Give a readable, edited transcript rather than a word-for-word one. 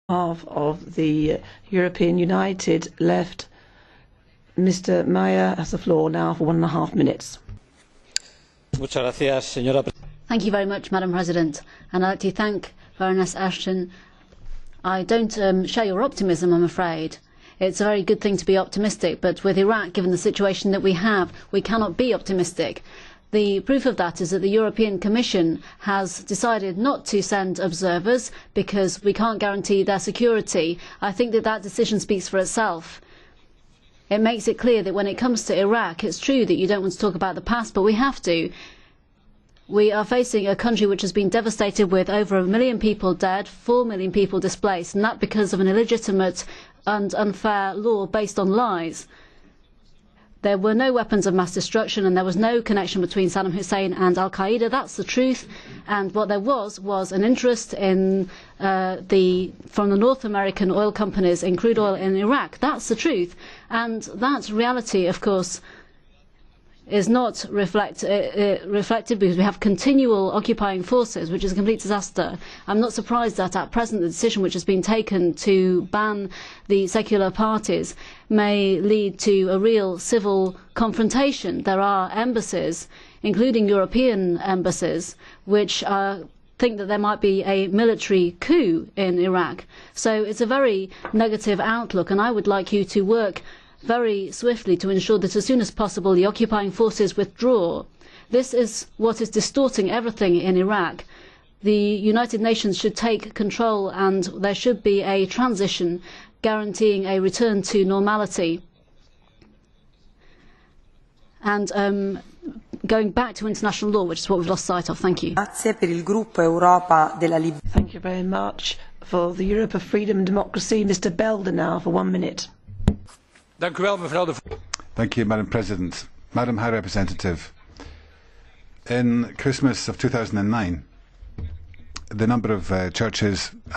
Half of the European United Left, Mr. Meyer has the floor now for 1.5 minutes. Thank you very much, Madam President, and I'd like to thank Baroness Ashton. I don't share your optimism, I'm afraid. It's a very good thing to be optimistic, but with Iraq, given the situation that we have, we cannot be optimistic. The proof of that is that the European Commission has decided not to send observers because we can't guarantee their security. I think that that decision speaks for itself. It makes it clear that when it comes to Iraq, it's true that you don't want to talk about the past, but we have to. We are facing a country which has been devastated with over 1 million people dead, 4 million people displaced, and that because of an illegitimate and unfair law based on lies. There were no weapons of mass destruction and there was no connection between Saddam Hussein and Al-Qaeda. That's the truth. And what there was an interest in from the North American oil companies in crude oil in Iraq. That's the truth. And that reality, of course, is not reflected because we have continual occupying forces, which is a complete disaster. I'm not surprised that at present the decision which has been taken to ban the secular parties may lead to a real civil confrontation. There are embassies, including European embassies, which think that there might be a military coup in Iraq. So it's a very negative outlook, and I would like you to work very swiftly to ensure that as soon as possible the occupying forces withdraw. This is what is distorting everything in Iraq. The United Nations should take control and there should be a transition guaranteeing a return to normality and going back to international law, which is what we've lost sight of. Thank you. Thank you very much. For the Europe of Freedom and Democracy, Mr. Belder now for 1 minute. Thank you, Madam President. Madam High Representative, in Christmas of 2009, the number of churches